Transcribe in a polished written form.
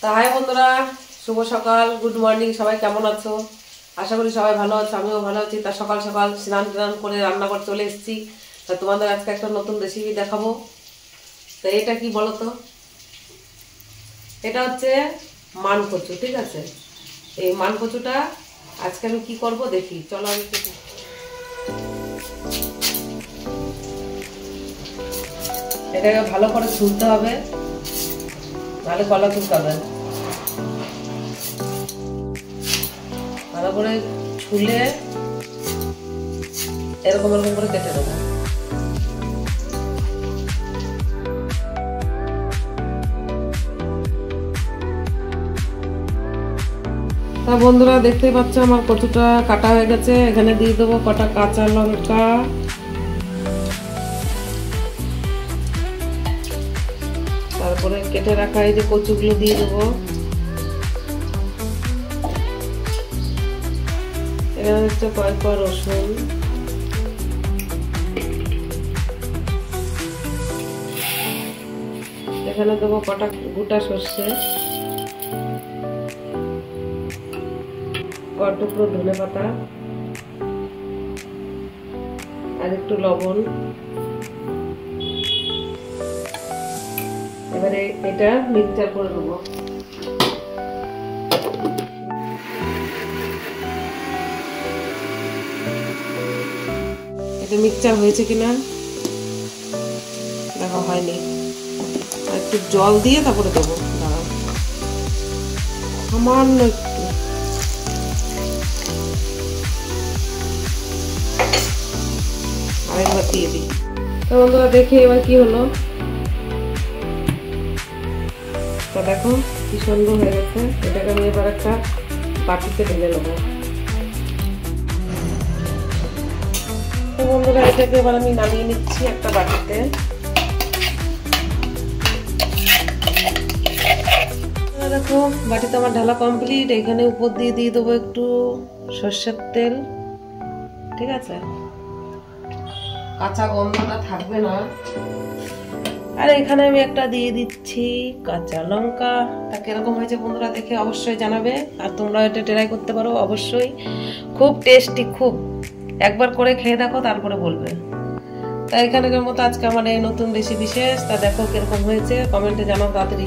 তা হাই বন্ধুরা, শুভ সকাল, গুড মর্নিং। সবাই কেমন আছো? আশা করি সবাই ভালো আছো, আমিও ভালো আছি। তা সকাল সকাল স্নান টান করে রান্নাঘর চলে এসেছি। তা তোমাদের আজকে একটা নতুন রেসিপি দেখাবো। তো এটা কি বলো তো? এটা হচ্ছে মান কচু, ঠিক আছে? এই মান কচুটা আজকে আমি কি করব দেখি, চলো। আমি এটাকে ভালো করে ছুলতে হবে, নাহলে গলা চুলকাবে। ভালো করে ছুলে এরকম এরকম করে কেটে দেবো। তা বন্ধুরা দেখতেই পাচ্ছ আমার কচুটা কাটা হয়ে গেছে। এখানে দিয়ে দেবো কটা কাঁচা লঙ্কা, তারপরে কেটে রাখা এই যে কচুগুলো দিয়ে দেবো। এখানে হচ্ছে কয়েকটা রসুন, এখানে দেবো কটা গোটা সর্ষে, কয়েক টুকরো ধনে পাতা, আর একটু লবণ। এবারে এটা মিক্সচার করে দেবো। এটা মিক্সচার হয়েছে কিনা দেখা হয়নি, একটু জল দিয়ে তারপরে দেবো। দাঁড়াও, সামান্য একটু। আরেকবার দিয়ে দিই। তো বন্ধুরা দেখি এবার কি হলো। তো দেখো কি সুন্দর হয়ে গেছে। এটাকে আমি এবার একটা বাটিতে ঢেলে নেবো। তো বন্ধুরা এটাকে এবার আমি নামিয়ে নিচ্ছি একটা বাটিতে। দেখো বাটিতে আমার ঢালা কমপ্লিট। এখানে উপর দিয়ে দিয়ে দেবো একটু সর্ষের তেল, ঠিক আছে? কাঁচা গন্ধটা থাকবে না। আর এখানে আমি একটা দিয়ে দিচ্ছি কাঁচা লঙ্কা। তা কিরকম হয়েছে বন্ধুরা দেখে অবশ্যই জানাবে। আর তোমরা এটা ট্রাই করতে পারো অবশ্যই, খুব টেস্টি, খুব। একবার করে খেয়ে দেখো, তারপরে বলবে। তা এখানের মতো আজকে আমার এই নতুন রেসিপি শেষ। তা দেখো কিরকম হয়েছে, কমেন্টে জানাও তাড়াতাড়ি।